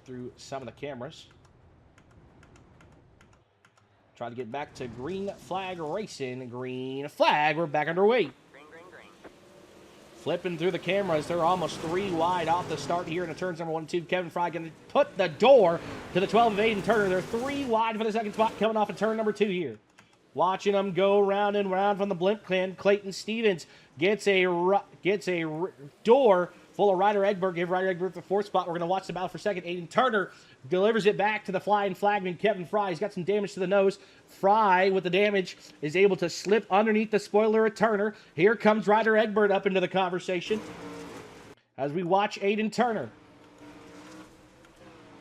through some of the cameras. Try to get back to green flag racing. Green flag. We're back underway. Green. Flipping through the cameras. They're almost 3 wide off the start here in the turns number 1 and 2. Kevin Fry going to put the door to the 12 of Aiden Turner. They're 3 wide for the second spot coming off of turn number 2 here. Watching them go round and round from the Blimp clan. Clayton Stevens gets a door full of Ryder Egbert. Give Ryder Egbert the 4th spot. We're going to watch the battle for second. Aiden Turner delivers it back to the flying flagman, Kevin Fry. He's got some damage to the nose. Fry, with the damage, is able to slip underneath the spoiler of Turner. Here comes Ryder Egbert up into the conversation as we watch Aiden Turner.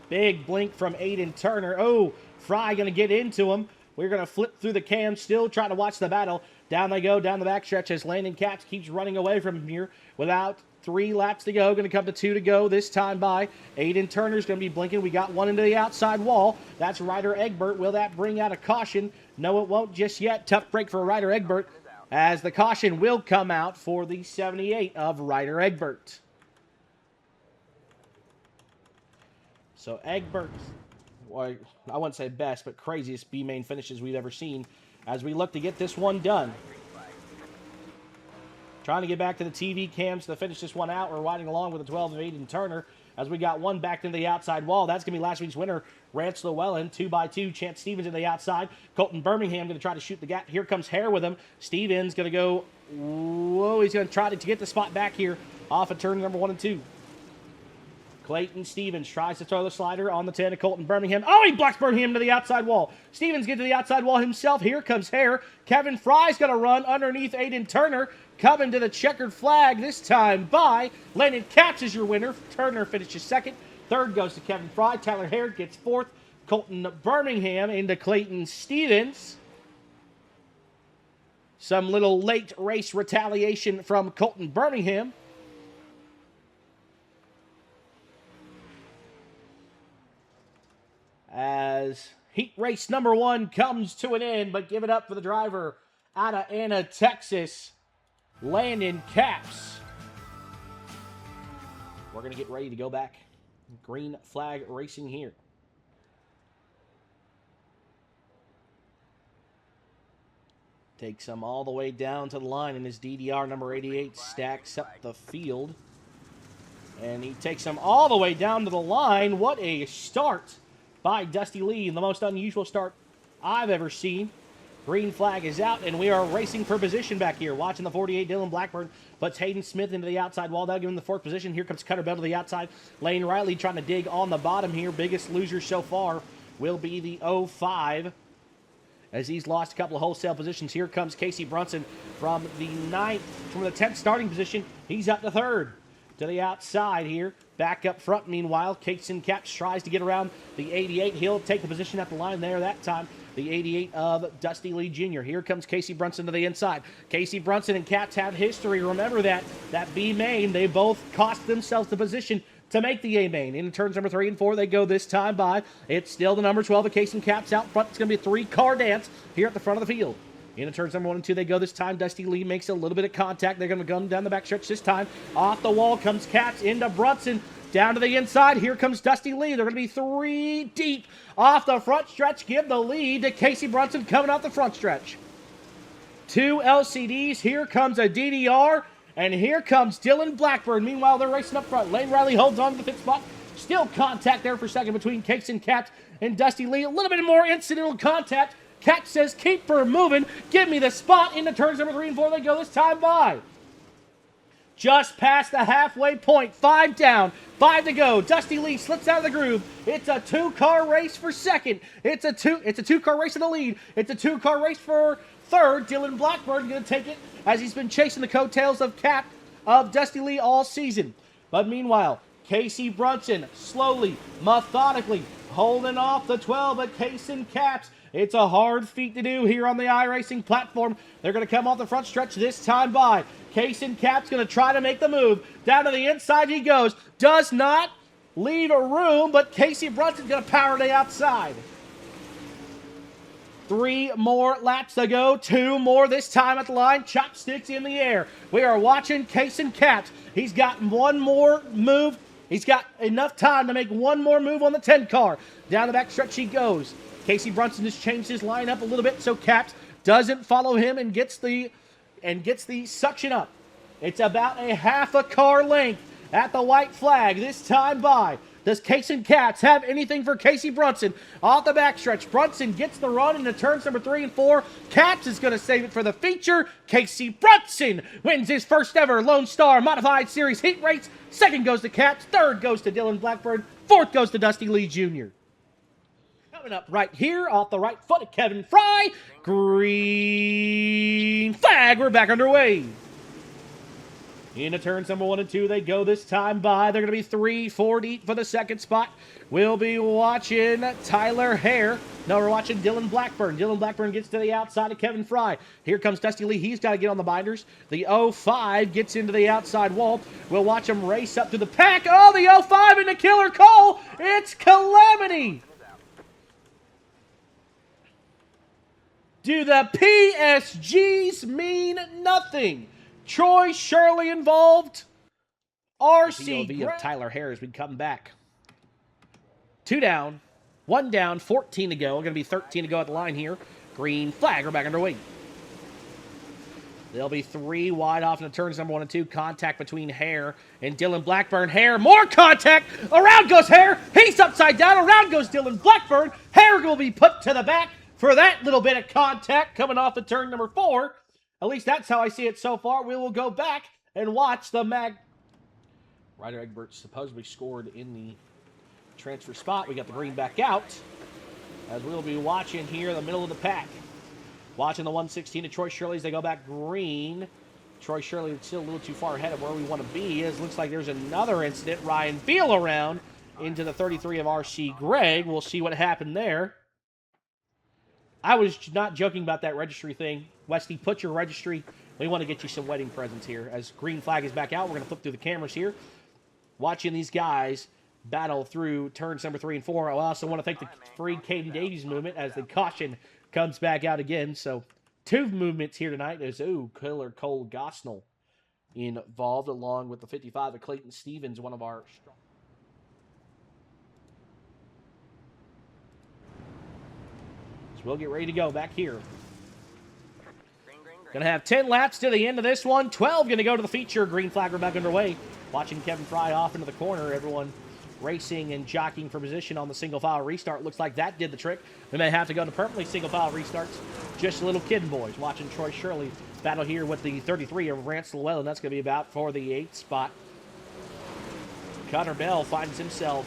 Big blink from Aiden Turner. Oh, Fry going to get into him. We're going to flip through the cam, still trying to watch the battle. Down they go, down the backstretch as Landon Caps keeps running away from him here without 3 laps to go. Going to come to 2 to go this time by. Aiden Turner's going to be blinking. We got one into the outside wall. That's Ryder Egbert. Will that bring out a caution? No, it won't just yet. Tough break for Ryder Egbert as the caution will come out for the 78 of Ryder Egbert. So Egbert, well, I wouldn't say best, but craziest B-main finishes we've ever seen as we look to get this one done. Trying to get back to the TV cams to finish this one out. We're riding along with the 12 of Aiden Turner as we got one back into the outside wall. That's going to be last week's winner, Rance Llewellyn, 2x2. Chance Stevens in the outside. Colton Birmingham going to try to shoot the gap. Here comes Hare with him. Stevens going to go, whoa, he's going to try to get the spot back here off of turn number 1 and 2. Clayton Stevens tries to throw the slider on the 10 of Colton Birmingham. Oh, he blocks Birmingham to the outside wall. Stevens gets to the outside wall himself. Here comes Hare. Kevin Fry's going to run underneath Aiden Turner. Coming to the checkered flag this time by Landon Caps is your winner. Turner finishes second. Third goes to Kevin Fry. Tyler Hare gets 4th. Colton Birmingham into Clayton Stevens. Some little late race retaliation from Colton Birmingham. As heat race number 1 comes to an end, but give it up for the driver out of Anna, Texas, Landon Caps. We're going to get ready to go back. Green flag racing here. Takes him all the way down to the line, and his DDR number 88 stacks up the field. And he takes him all the way down to the line. What a start by Dusty Lee, the most unusual start I've ever seen. Green flag is out, and we are racing for position back here. Watching the 48, Dylan Blackburn puts Hayden Smith into the outside wall. That'll give him the 4th position. Here comes Cutter Bell to the outside. Lane Riley trying to dig on the bottom here. Biggest loser so far will be the 05, as he's lost a couple of wholesale positions. Here comes Casey Brunson from the 10th starting position. He's up to 3rd. To the outside here. Back up front, meanwhile, Casey Caps tries to get around the 88. He'll take the position at the line there that time. The 88 of Dusty Lee Jr. Here comes Casey Brunson to the inside. Casey Brunson and Caps have history. Remember that B-main, they both cost themselves the position to make the A-main. In turns number 3 and 4, they go this time by. It's still the number 12 of Casey Caps out front. It's going to be a 3-car dance here at the front of the field. Into turns number 1 and 2, they go this time. Dusty Lee makes a little bit of contact. They're going to go down the backstretch this time. Off the wall comes Caps into Brunson. Down to the inside. Here comes Dusty Lee. They're going to be 3 deep off the front stretch. Give the lead to Casey Brunson coming off the front stretch. 2 LCDs. Here comes a DDR. And here comes Dylan Blackburn. Meanwhile, they're racing up front. Lane Riley holds on to the pit spot. Still contact there for second between Casey Caps and Dusty Lee. A little bit more incidental contact. Cat says, keep her moving. Give me the spot. Into turns number 3 and 4. They go this time by. Just past the halfway point. 5 down. 5 to go. Dusty Lee slips out of the groove. It's a 2-car race for second. It's a 2-car race in the lead. It's a 2-car race for third. Dylan Blackburn going to take it as he's been chasing the coattails of Dusty Lee all season. But meanwhile, Casey Brunson slowly, methodically holding off the 12 at Casey Caps. It's a hard feat to do here on the iRacing platform. They're going to come off the front stretch this time by. Casey Caps going to try to make the move. Down to the inside he goes. Does not leave a room, but Casey Brunson's going to power to the outside. 3 more laps to go. 2 more this time at the line. Chopsticks in the air. We are watching Casey Caps. He's got one more move He's got enough time to make one more move on the 10 car. Down the back stretch he goes. Casey Brunson has changed his lineup a little bit, so Caps doesn't follow him and gets the suction up. It's about a half a car length at the white flag this time by. Does Case and Caps have anything for Casey Brunson? Off the backstretch, Brunson gets the run into turns number 3 and 4. Caps is going to save it for the feature. Casey Brunson wins his first ever Lone Star Modified Series heat race. Second goes to Caps. Third goes to Dylan Blackburn. Fourth goes to Dusty Lee Jr. Coming up right here off the right foot of Kevin Fry. Green flag. We're back underway. Into turns number 1 and 2, they go this time by. They're going to be 3-4 deep for the second spot. We'll be watching Tyler Hare. No, we're watching Dylan Blackburn. Dylan Blackburn gets to the outside of Kevin Fry. Here comes Dusty Lee. He's got to get on the binders. The 05 gets into the outside wall. We'll watch him race up to the pack. Oh, the 05 into Killer Cole. It's Calamity. Do the PSGs mean nothing? Troy Shirley involved. RC POV of Tyler Harris would come back. 2 down, 1 down, 14 to go. Going to be 13 to go at the line here. Green flag. We're back underway. There'll be 3 wide off into turns number 1 and 2. Contact between Hare and Dylan Blackburn. Hare, more contact. Around goes Hare. He's upside down. Around goes Dylan Blackburn. Hare will be put to the back for that little bit of contact coming off of turn number 4. At least that's how I see it so far. We will go back and watch the Ryder Egbert supposedly scored in the transfer spot. We got the green back out. As we'll be watching here in the middle of the pack. Watching the 116 of Troy Shirley as they go back green. Troy Shirley is still a little too far ahead of where we want to be. It looks like there's another incident. Ryan Beal around into the 33 of RC Greg. We'll see what happened there. I was not joking about that registry thing. Westy, put your registry. We want to get you some wedding presents here. As green flag is back out, we're going to flip through the cameras here. Watching these guys battle through turns number 3 and 4. I also want to thank the free Caden Davies movement as the caution comes back out again. So 2 movements here tonight. There's, Killer Cole Gosnell involved along with the 55 of Clayton Stevens, one of our strong. We'll get ready to go back here. Going to have 10 laps to the end of this one. 12 going to go to the feature. Green flag, we're back underway. Watching Kevin Fry off into the corner. Everyone racing and jockeying for position on the single file restart. Looks like that did the trick. We may have to go to permanently single file restarts. Just little kid boys. Watching Troy Shirley battle here with the 33 of Rance Llewellyn. That's going to be about for the 8th spot. Connor Bell finds himself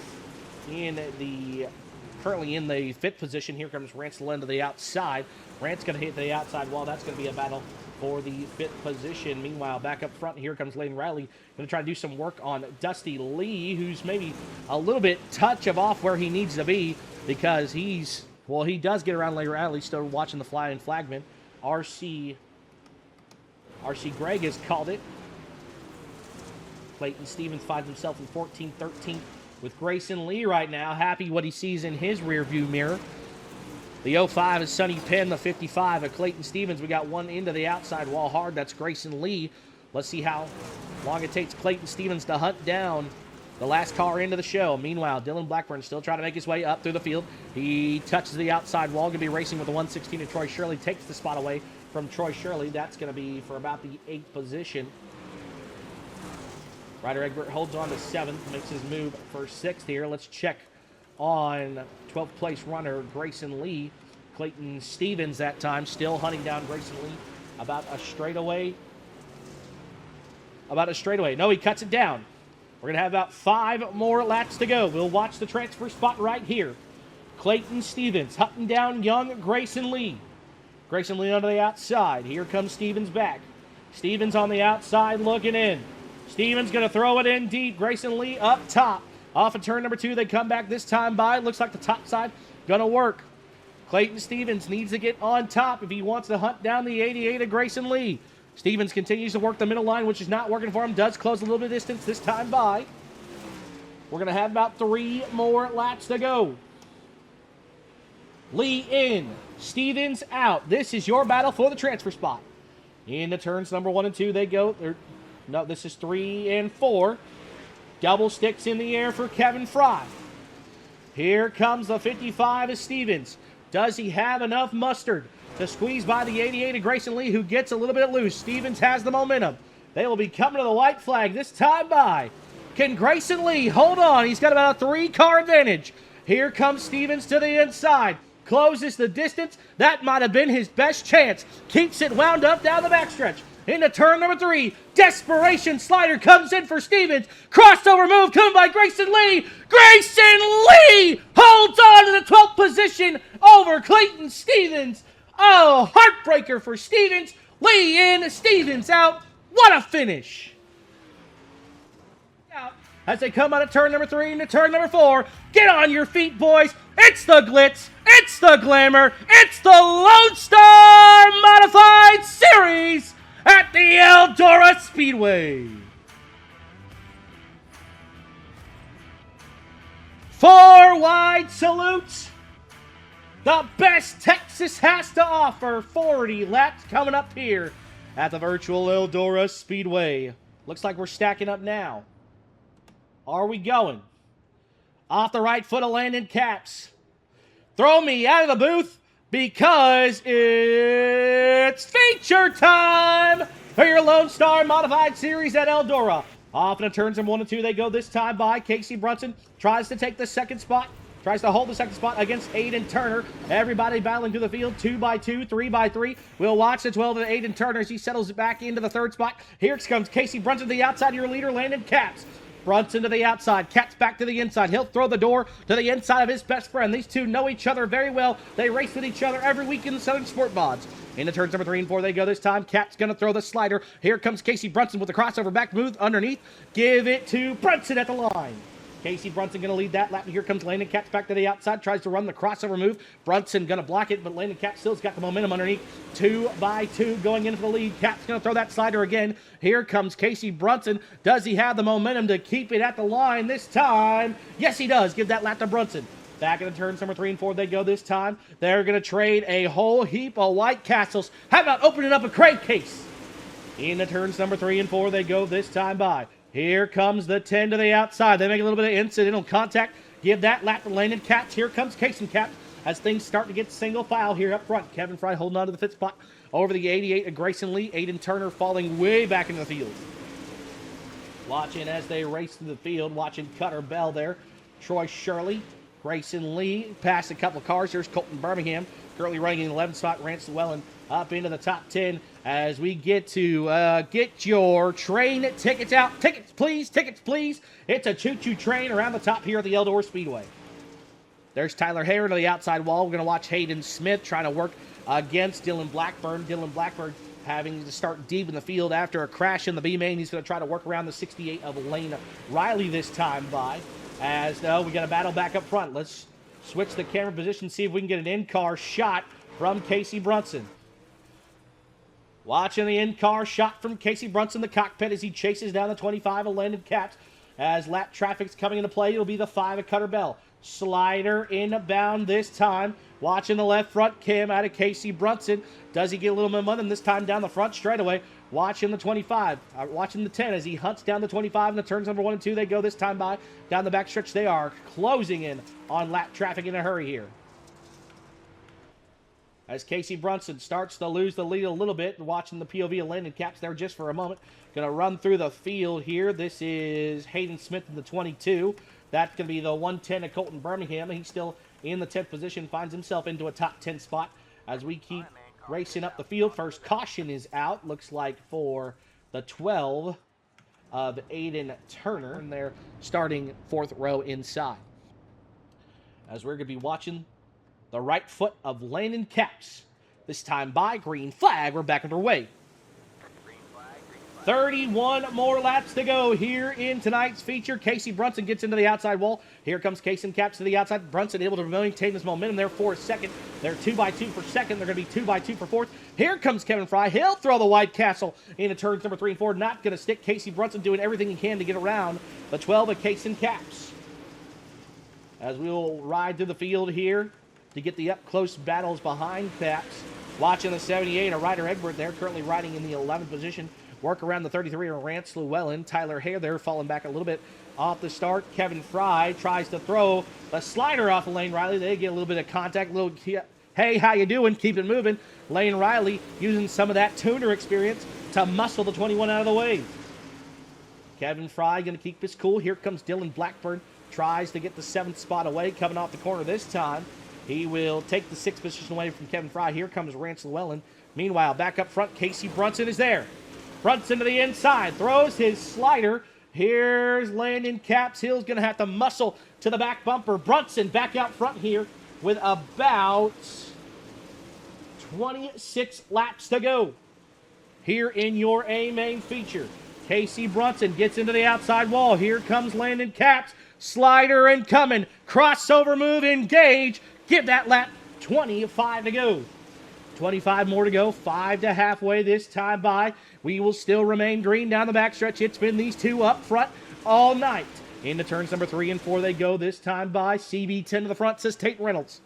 currently in the 5th position. Here comes Rance Llewellyn to the outside. Rance going to hit the outside wall. That's going to be a battle for the 5th position. Meanwhile, back up front, here comes Layden Riley. Going to try to do some work on Dusty Lee, who's maybe a little bit touch of off where he needs to be because he does get around Layden Riley, still watching the flying flagman. RC Greg has called it. Clayton Stevens finds himself in 14-13 with Grayson Lee right now. Happy what he sees in his rearview mirror. The 05 is Sonny Penn, the 55 of Clayton Stevens. We got one into the outside wall hard. That's Grayson Lee. Let's see how long it takes Clayton Stevens to hunt down the last car into the show. Meanwhile, Dylan Blackburn still trying to make his way up through the field. He touches the outside wall. Going to be racing with the 116 of Troy Shirley. Takes the spot away from Troy Shirley. That's going to be for about the 8th position. Ryder Egbert holds on to 7th, makes his move for 6th here. Let's check on 12th place runner Grayson Lee. Clayton Stevens that time still hunting down Grayson Lee about a straightaway. No, he cuts it down. We're going to have about 5 more laps to go. We'll watch the transfer spot right here. Clayton Stevens hunting down young Grayson Lee. Grayson Lee on the outside. Here comes Stevens back. Stevens on the outside looking in. Stevens going to throw it in deep. Grayson Lee up top. Off of turn number 2, they come back this time by. Looks like the top side going to work. Clayton Stevens needs to get on top if he wants to hunt down the 88 of Grayson Lee. Stevens continues to work the middle line, which is not working for him. Does close a little bit of distance this time by. We're going to have about 3 more laps to go. Lee in. Stevens out. This is your battle for the transfer spot. Into turns number 1 and 2 they go. No, this is 3 and 4. Double sticks in the air for Kevin Fry. Here comes the 55 of Stevens. Does he have enough mustard to squeeze by the 88 of Grayson Lee, who gets a little bit loose? Stevens has the momentum. They will be coming to the white flag this time by. Can Grayson Lee hold on? He's got about a 3-car advantage. Here comes Stevens to the inside. Closes the distance. That might have been his best chance. Keeps it wound up down the backstretch. Into turn number 3. Desperation slider comes in for Stevens. Crossover move coming by Grayson Lee. Grayson Lee holds on to the 12th position over Clayton Stevens. Oh, heartbreaker for Stevens. Lee in, Stevens out. What a finish. As they come out of turn number 3 into turn number 4. Get on your feet, boys. It's the glitz. It's the glamour. It's the Lonestar Modified Series at the Eldora Speedway. 4 wide salutes. The best Texas has to offer. 40 laps coming up here at the virtual Eldora Speedway. Looks like we're stacking up now. Are we going? Off the right foot of Landon Caps. Throw me out of the booth because it's feature time for your Lonestar Modified Series at Eldora. Off into turns from 1 and 2 they go this time by. Casey Brunson tries to take the second spot. Tries to hold the second spot against Aiden Turner. Everybody battling through the field, 2x2, 3x3. We'll watch the 12 of Aiden Turner as he settles it back into the third spot. Here comes Casey Brunson to the outside of your leader, Landon Caps. Brunson to the outside, Caps back to the inside. He'll throw the door to the inside of his best friend. These two know each other very well. They race with each other every week in the Southern Sport Mods. Into turns number 3 and 4 they go this time. Caps going to throw the slider. Here comes Casey Brunson with the crossover back move underneath. Give it to Brunson at the line. Casey Brunson going to lead that lap. Here comes Landon Caps back to the outside. Tries to run the crossover move. Brunson going to block it, but Landon Caps still's got the momentum underneath. 2x2 going into the lead. Caps going to throw that slider again. Here comes Casey Brunson. Does he have the momentum to keep it at the line this time? Yes, he does. Give that lap to Brunson. Back in the turns number 3 and 4 they go this time. They're going to trade a whole heap of White Castles. How about opening up a crankcase? In the turns number 3 and 4 they go this time by. Here comes the 10 to the outside. They make a little bit of incidental contact. Give that lap to Landon Caps. Here comes Casey Caps as things start to get single file here up front. Kevin Fry holding on to the fifth spot over the 88 of Grayson Lee. Aiden Turner falling way back into the field. Watching as they race through the field. Watching Cutter Bell there. Troy Shirley. Grayson Lee past a couple of cars. There's Colton Birmingham currently running in the 11th spot. Rance Llewellyn up into the top 10 as we get to get your train tickets out. Tickets, please. Tickets, please. It's a choo-choo train around the top here at the Eldora Speedway. There's Tyler Hare to the outside wall. We're going to watch Hayden Smith trying to work against Dylan Blackburn. Dylan Blackburn having to start deep in the field after a crash in the B-main. He's going to try to work around the 68 of Lane Riley this time by. As no, we got a battle back up front. Let's switch the camera position, see if we can get an in-car shot from Casey Brunson. Watching the in-car shot from Casey Brunson, the cockpit as he chases down the 25 of Landon Caps. As lap traffic's coming into play, it'll be the 5 of Cutter Bell. Slider inbound this time. Watching the left front cam out of Casey Brunson. Does he get a little momentum this time down the front straightaway? Watching the 25, watching the 10 as he hunts down the 25 in the turns number 1 and 2. They go this time by. Down the backstretch, they are closing in on lap traffic in a hurry here. As Casey Brunson starts to lose the lead a little bit. Watching the POV of Landon Caps there just for a moment. Going to run through the field here. This is Hayden Smith in the 22. That's going to be the 110 of Colton Birmingham. He's still in the 10th position. Finds himself into a top 10 spot as we keep racing up the field. First caution is out. Looks like for the 12 of Aiden Turner. And they're starting 4th row inside. As we're going to be watching the right foot of Landon Caps. This time by green flag. We're back underway. 31 more laps to go here in tonight's feature. Casey Brunson gets into the outside wall. Here comes Casey Caps to the outside. Brunson able to maintain his momentum there for a second. They're 2x2 for second. They're going to be 2x2 for fourth. Here comes Kevin Fry. He'll throw the White Castle into turns number 3 and 4. Not going to stick. Casey Brunson doing everything he can to get around the 12 of Casey Caps. As we will ride through the field here to get the up-close battles behind Caps. Watching the 78 of Ryder Edward there, currently riding in the 11th position. Work around the 33 of Rance Llewellyn. Tyler Hare there falling back a little bit off the start. Kevin Fry tries to throw a slider off of Lane Riley. They get a little bit of contact, hey, how you doing? Keep it moving. Lane Riley using some of that tuner experience to muscle the 21 out of the way. Kevin Fry going to keep his cool. Here comes Dylan Blackburn. Tries to get the 7th spot away. Coming off the corner this time. He will take the 6th position away from Kevin Fry. Here comes Rance Llewellyn. Meanwhile, back up front, Casey Brunson is there. Brunson to the inside. Throws his slider. Here's Landon Caps. Hill's going to have to muscle to the back bumper. Brunson back out front here with about 26 laps to go here in your A main feature. Casey Brunson gets into the outside wall. Here comes Landon Caps. Slider incoming. Crossover move, engage. Give that lap 25 to go. 25 more to go. 5 to halfway this time by. We will still remain green down the backstretch. It's been these two up front all night. Into turns number 3 and 4 they go this time by. CB10 to the front, says Tate Reynolds.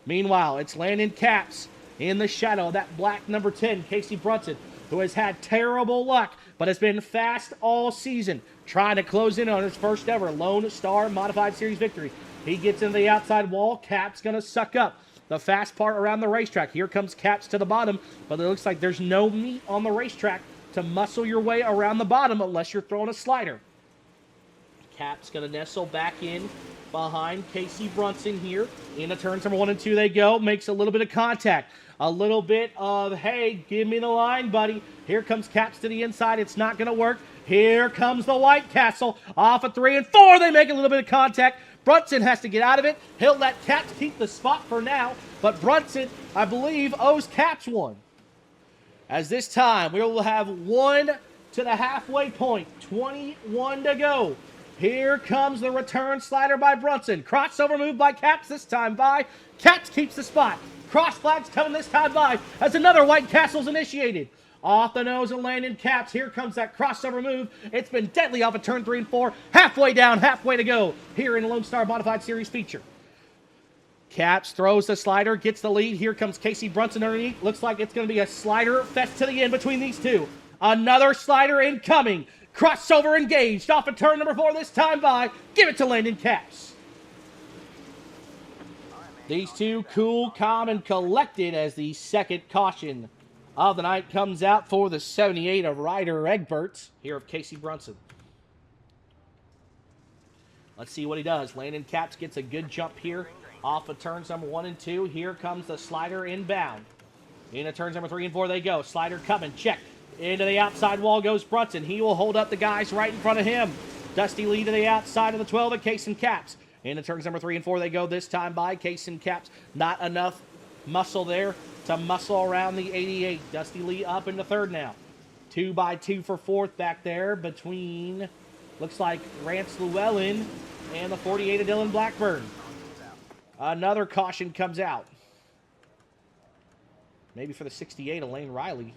Meanwhile, it's Landon Caps in the shadow of that black number 10, Casey Brunson, who has had terrible luck, but has been fast all season, trying to close in on his first ever Lonestar Modified Series victory. He gets into the outside wall. Caps going to suck up the fast part around the racetrack. Here comes Caps to the bottom, but it looks like there's no meat on the racetrack to muscle your way around the bottom unless you're throwing a slider. Caps going to nestle back in behind Casey Brunson here. Into turns number 1 and 2 they go. Makes a little bit of contact. A little bit of, hey, give me the line, buddy. Here comes Caps to the inside. It's not going to work. Here comes the White Castle. Off of 3 and 4. They make a little bit of contact. Brunson has to get out of it. He'll let Caps keep the spot for now. But Brunson, I believe, owes Caps one. As this time, we will have 1 to the halfway point. 21 to go. Here comes the return slider by Brunson. Crossover move by Caps this time by. Caps keeps the spot. Cross flags coming this time by as another White Castle's initiated. Off the nose of Landon Caps. Here comes that crossover move. It's been deadly off of turn 3 and 4. Halfway down, halfway to go here in the Lonestar Modified Series feature. Caps throws the slider, gets the lead. Here comes Casey Brunson underneath. Looks like it's going to be a slider fest to the end between these two. Another slider incoming. Crossover engaged off of turn number 4 this time by. Give it to Landon Caps. These two cool, calm, and collected as the second caution of the night comes out for the 78 of Ryder Egbert here of Casey Brunson. Let's see what he does. Landon Caps gets a good jump here off of turns number 1 and 2. Here comes the slider inbound. Into turns number 3 and 4 they go. Slider coming, check. Into the outside wall goes Brunson. He will hold up the guys right in front of him. Dusty Lee to the outside of the 12 of Case and Caps. Into turns number 3 and 4 they go this time by. Case and Caps, not enough muscle there to muscle around the 88. Dusty Lee up into third now. 2 by 2 for fourth back there between, looks like Rance Llewellyn and the 48 of Dylan Blackburn. Another caution comes out. Maybe for the 68 of Lane Riley.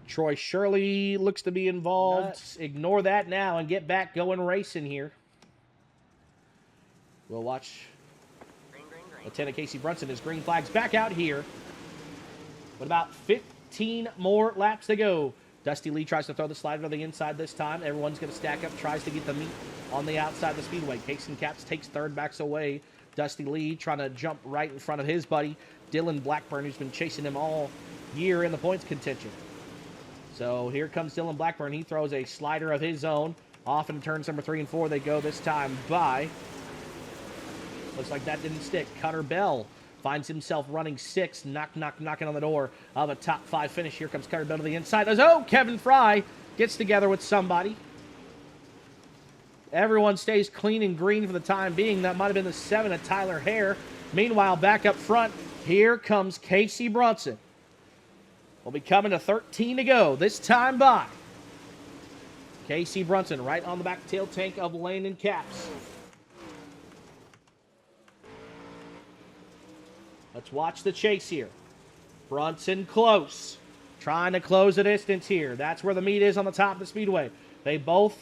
Troy Shirley looks to be involved. Nuts. Ignore that now and get back going racing here. We'll watch Lieutenant Casey Brunson. His green flag's back out here. With about 15 more laps to go. Dusty Lee tries to throw the slider to the inside this time. Everyone's going to stack up, tries to get the meat on the outside of the speedway. Case and Caps takes third, backs away. Dusty Lee trying to jump right in front of his buddy, Dylan Blackburn, who's been chasing him all year in the points contention. So here comes Dylan Blackburn. He throws a slider of his own. Off in turns number 3 and 4 they go this time by. Looks like that didn't stick. Cutter Bell finds himself running 6, knocking on the door of a top 5 finish. Here comes Cutter Bell to the inside. Oh, Kevin Fry gets together with somebody. Everyone stays clean and green for the time being. That might have been the 7 of Tyler Hare. Meanwhile, back up front, here comes Casey Brunson. We'll be coming to 13 to go. This time by Casey Brunson right on the back tail tank of Landon Caps. Let's watch the chase here. Brunson close. Trying to close the distance here. That's where the meat is on the top of the speedway. They both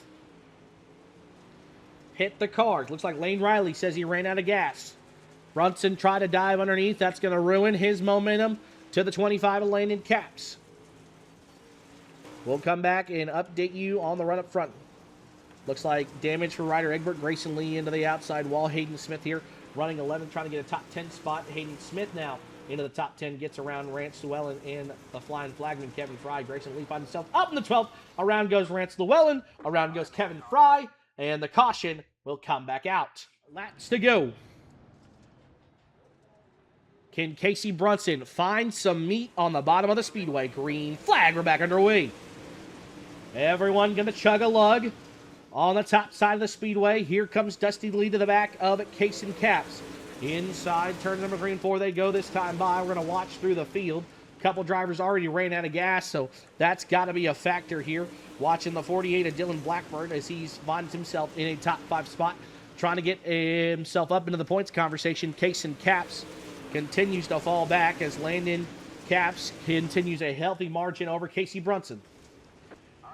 hit the cars. Looks like Lane Riley says he ran out of gas. Brunson tried to dive underneath. That's going to ruin his momentum to the 25 of Landon Caps. We'll come back and update you on the run up front. Looks like damage for Ryder Egbert. Grayson Lee into the outside wall. Hayden Smith here running 11, trying to get a top 10 spot. Hayden Smith now into the top 10, gets around Rance Llewellyn and the flying flagman Kevin Fry. Grayson Lee finds himself up in the 12th. Around goes Rance Llewellyn. Around goes Kevin Fry. And the caution will come back out. Laps to go. Can Casey Brunson find some meat on the bottom of the speedway? Green flag. We're back underway. Everyone going to chug a lug on the top side of the speedway. Here comes Dusty Lee to the back of Case and Caps. Inside turn number 3 and 4, they go this time by. We're going to watch through the field. A couple drivers already ran out of gas, so that's got to be a factor here. Watching the 48 of Dylan Blackburn as he's finds himself in a top 5 spot, trying to get himself up into the points conversation. Case and Caps continues to fall back as Landon Caps continues a healthy margin over Casey Brunson.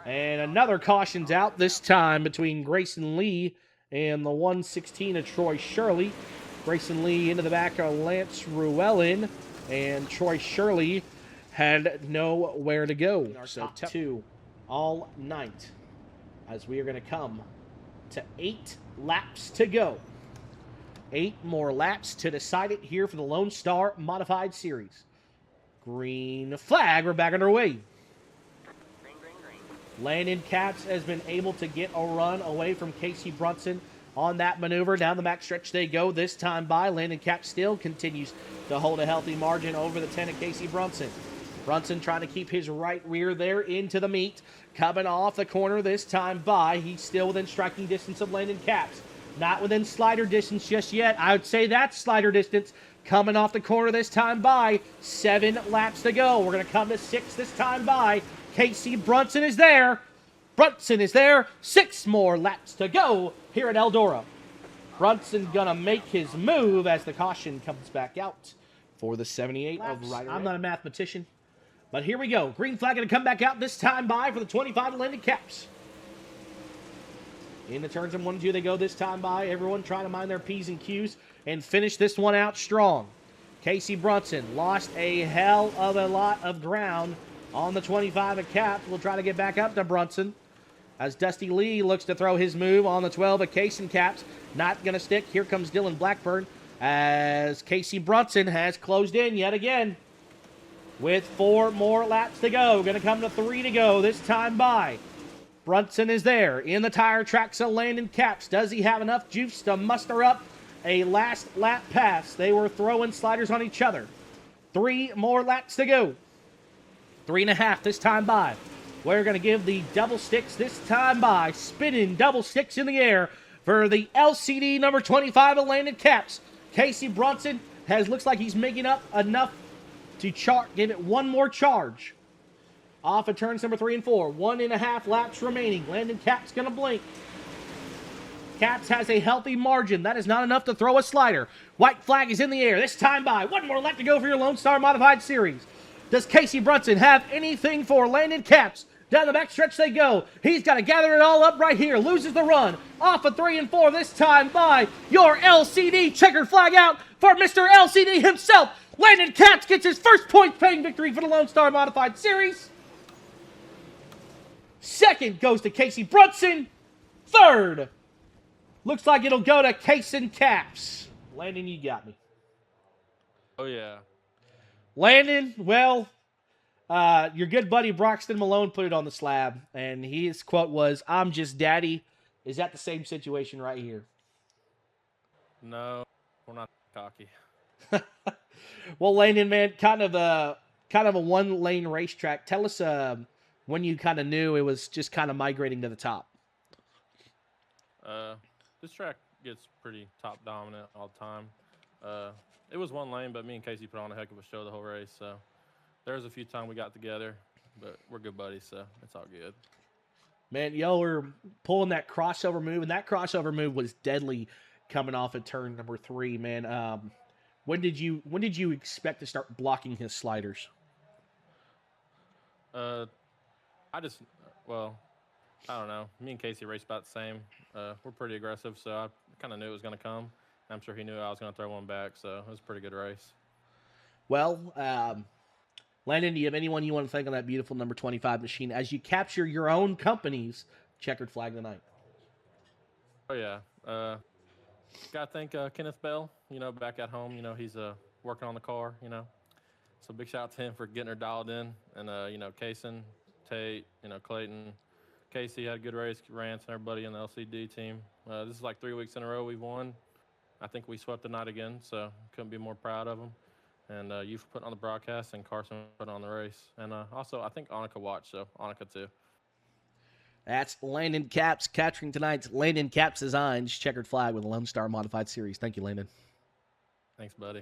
And another caution's out, this time between Grayson Lee and the 116 of Troy Shirley. Grayson Lee into the back of Lance Llewellyn, and Troy Shirley had nowhere to go. So top 2 all night as we are going to come to 8 laps to go. 8 more laps to decide it here for the Lone Star Modified Series. Green flag, we're back underway. Landon Caps has been able to get a run away from Casey Brunson on that maneuver. Down the backstretch they go this time by. Landon Caps still continues to hold a healthy margin over the 10 of Casey Brunson. Brunson trying to keep his right rear there into the meet. Coming off the corner this time by. He's still within striking distance of Landon Caps. Not within slider distance just yet. I would say that's slider distance. Coming off the corner this time by. 7 laps to go. We're going to come to 6 this time by. Casey Brunson is there. Brunson is there. 6 more laps to go here at Eldora. Brunson gonna make his move as the caution comes back out for the 78 laps of Ryder. I'm not a mathematician, but here we go. Green flag gonna come back out this time by for the 25 of Landon Caps. In the turns in 1 and 2 they go this time by. Everyone trying to mind their P's and Q's and finish this one out strong. Casey Brunson lost a hell of a lot of ground on the 25 of Caps. We'll try to get back up to Brunson as Dusty Lee looks to throw his move on the 12 of Case and Caps. Not going to stick. Here comes Dylan Blackburn as Casey Brunson has closed in yet again with 4 more laps to go. Going to come to 3 to go this time by. Brunson is there in the tire tracks of Landon Caps. Does he have enough juice to muster up a last lap pass? They were throwing sliders on each other. 3 more laps to go. 3.5 this time by. We're going to give the double sticks this time by. Spinning double sticks in the air for the LCD number 25 of Landon Caps. Casey Brunson looks like he's making up enough to give it 1 more charge. Off of turns number 3 and 4. 1.5 laps remaining. Landon Caps going to blink. Caps has a healthy margin. That is not enough to throw a slider. White flag is in the air. This time by. 1 more lap to go for your Lone Star Modified Series. Does Casey Brunson have anything for Landon Caps? Down the backstretch they go. He's got to gather it all up right here. Loses the run. Off of 3 and 4 this time by. Your LCD checkered flag out for Mr. LCD himself. Landon Caps gets his first point-paying victory for the Lone Star Modified Series. 2nd goes to Casey Brunson. 3rd looks like it'll go to Case and Caps. Landon, you got me. Oh, yeah. Landon, well, your good buddy Broxton Malone put it on the slab, and his quote was, "I'm just daddy." Is that the same situation right here? No, we're not cocky. Well, Landon, man, kind of a 1-lane racetrack. Tell us when you kind of knew it was just kind of migrating to the top. This track gets pretty top dominant all the time. It was 1 lane, but me and Casey put on a heck of a show the whole race. So there was a few times we got together, but we're good buddies, so it's all good. Man, y'all were pulling that crossover move, and that crossover move was deadly coming off at turn number 3, man. When did you expect to start blocking his sliders? I don't know. Me and Casey raced about the same. We're pretty aggressive, so I kind of knew it was going to come. I'm sure he knew I was going to throw one back, so it was a pretty good race. Well, Landon, do you have anyone you want to thank on that beautiful number 25 machine as you capture your own company's checkered flag tonight? Oh yeah. Gotta thank Kenneth Bell. Back at home. He's working on the car. So big shout out to him for getting her dialed in, and Kaysen, Tate, Clayton, Casey had a good race, Rance, and everybody in the LCD team. This is like 3 weeks in a row we've won. I think we swept the night again, so couldn't be more proud of them. And you for putting on the broadcast, and Carson putting on the race, and also I think Annika watched, so Annika too. That's Landon Caps capturing tonight's Landon Caps Designs checkered flag with a Lonestar Modified Series. Thank you, Landon. Thanks, buddy.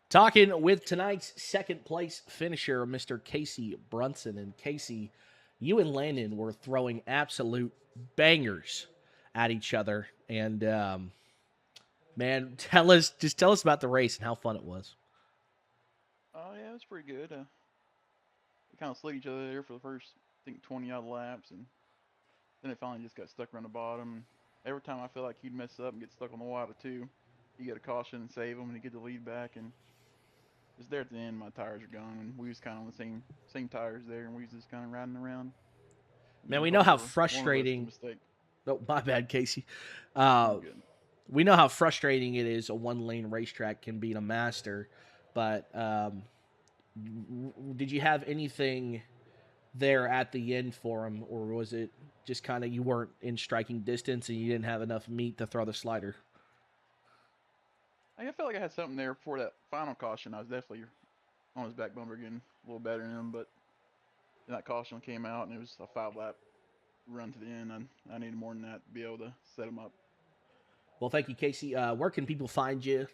Talking with tonight's second place finisher, Mr. Casey Brunson. And Casey, you and Landon were throwing absolute bangers at each other. And man, tell us about the race and how fun it was. Oh yeah, it was pretty good. We kind of slid each other there for the first, I think, 20 odd laps, and then it finally just got stuck around the bottom. Every time I feel like he'd mess up and get stuck on the water too, you get a caution and save him, and you get the lead back. And just there at the end, my tires are gone, and we was kind of on the same tires there, and we was just kind of riding around. Man, we know how frustrating. Oh, my bad, Casey. We know how frustrating it is. A one-lane racetrack can be in a master, but did you have anything there at the end for him, or was it just kind of you weren't in striking distance and you didn't have enough meat to throw the slider? I felt like I had something there before that final caution. I was definitely on his back bumper getting a little better than him, but then that caution came out and it was a 5-lap run to the end. I needed more than that to be able to set him up. Well, thank you, Casey. Where can people find you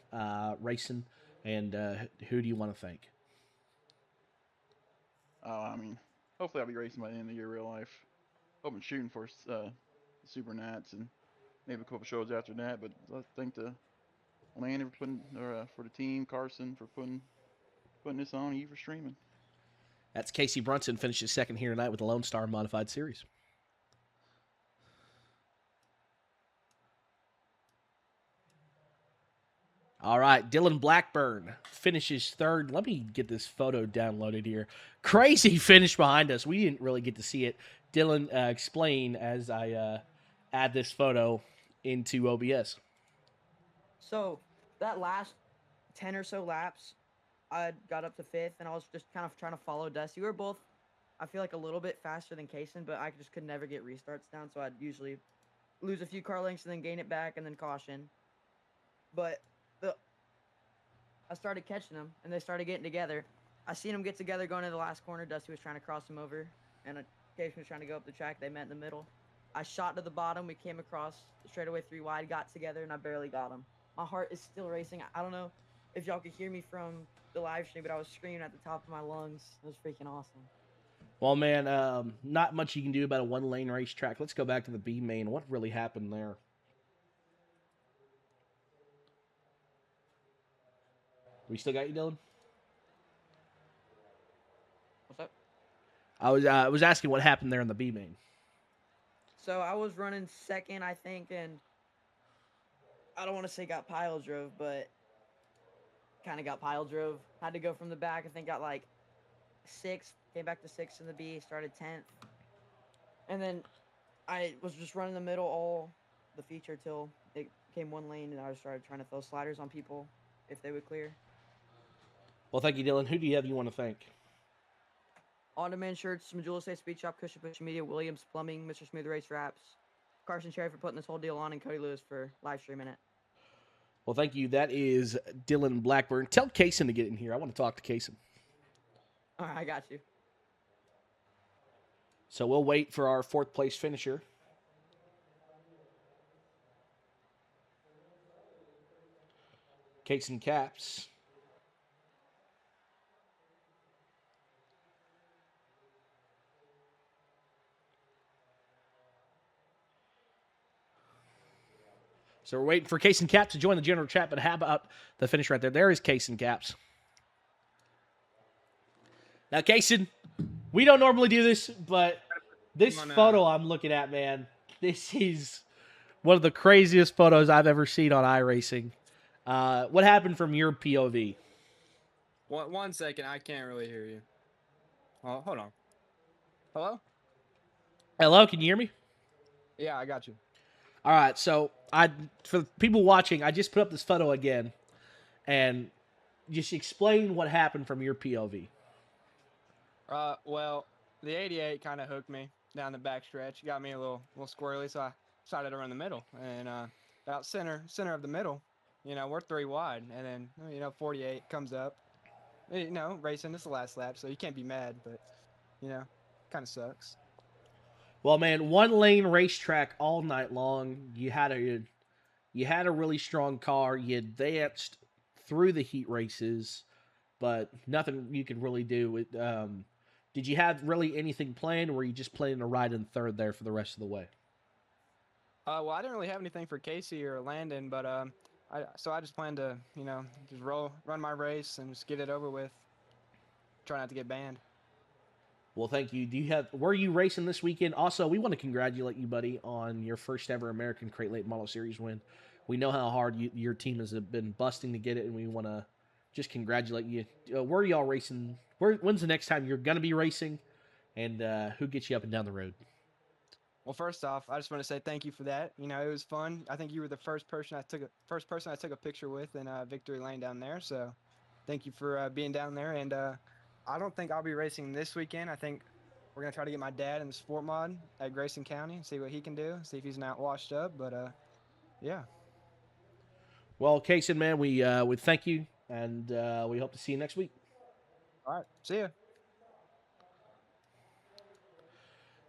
racing, and who do you want to thank? Hopefully I'll be racing by the end of the year, real life. Hoping shooting for Super Nats and maybe a couple shows after that. But I thank to Landon for putting, for the team, Carson for putting this on, you for streaming. That's Casey Brunson, finishes second here tonight with the Lonestar Modified Series. All right, Dylan Blackburn finishes third. Let me get this photo downloaded here. Crazy finish behind us. We didn't really get to see it. Dylan, explain as I add this photo into OBS. So that last 10 or so laps, I got up to fifth, and I was just kind of trying to follow Dusty. We were both, I feel like, a little bit faster than Kaysen, but I just could never get restarts down, so I'd usually lose a few car lengths and then gain it back and then caution. But I started catching them, and they started getting together. I seen them get together going into the last corner. Dusty was trying to cross him over, and Kaysen was trying to go up the track. They met in the middle. I shot to the bottom. We came across straightaway 3 wide, got together, and I barely got him. My heart is still racing. I don't know if y'all could hear me from the live stream, but I was screaming at the top of my lungs. It was freaking awesome. Well, man, not much you can do about a one-lane racetrack. Let's go back to the B main. What really happened there? We still got you, Dylan? What's up? I was asking what happened there in the B main. So I was running second, I think, and I don't want to say got pile drove, but kind of got pile drove. Had to go from the back. I think got like 6th, came back to 6th in the B, started 10th. And then I was just running the middle all the feature till it came one lane, and I started trying to throw sliders on people if they would clear. Well, thank you, Dylan. Who do you want to thank? On-Demand Shirts, Majula State Speed Shop, Cushion Push Media, Williams Plumbing, Mr. Smooth Race Wraps, Carson Cherry for putting this whole deal on, and Cody Lewis for live streaming it. Well, thank you. That is Dylan Blackburn. Tell Kaysen to get in here. I want to talk to Kaysen. All right, I got you. So we'll wait for our 4th place finisher. Kaysen Caps. So we're waiting for Kaysen Caps to join the general chat, but how about the finish right there? There is Kaysen Caps. Now, Kaysen, we don't normally do this, but this photo I'm looking at, man, this is one of the craziest photos I've ever seen on iRacing. What happened from your POV? One second, I can't really hear you. Oh, hold on. Hello? Hello, can you hear me? Yeah, I got you. All right, so for people watching, I just put up this photo again, and just explain what happened from your POV. Well, the 88 kind of hooked me down the back stretch. Got me a little squirrely, so I decided to run the middle. And about center of the middle, we're 3 wide. And then, 48 comes up. Racing, it's the last lap, so you can't be mad, but, kind of sucks. Well, man, 1-lane racetrack all night long. You had a really strong car. You advanced through the heat races, but nothing you could really do. Did you have really anything planned, or were you just planning to ride in third there for the rest of the way? Well, I didn't really have anything for Casey or Landon, but I just planned to, just run my race and just get it over with. Try not to get banned. Well, thank you. Were you racing this weekend? Also, we want to congratulate you, buddy, on your first ever American Crate Late Model Series win. We know how hard your team has been busting to get it, and we want to just congratulate you. Where are y'all racing? When's the next time you're going to be racing? And who gets you up and down the road? Well, first off, I just want to say thank you for that. It was fun. I think you were the first person I took a picture with in Victory Lane down there. So, thank you for being down there. And I don't think I'll be racing this weekend. I think we're gonna try to get my dad in the sport mod at Grayson County and see what he can do. See if he's not washed up. But yeah. Well, Kaysen, man, we thank you, and we hope to see you next week. All right. See ya.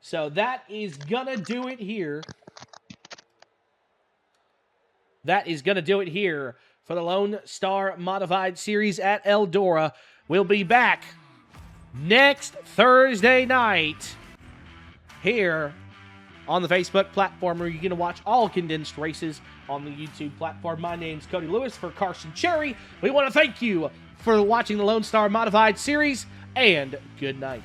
So that is gonna do it here. That is gonna do it here for the Lone Star Modified Series at Eldora. We'll be back next Thursday night here on the Facebook platform, where you're going to watch all condensed races on the YouTube platform. My name's Cody Lewis for Carson Cherry. We want to thank you for watching the Lone Star Modified Series, and good night.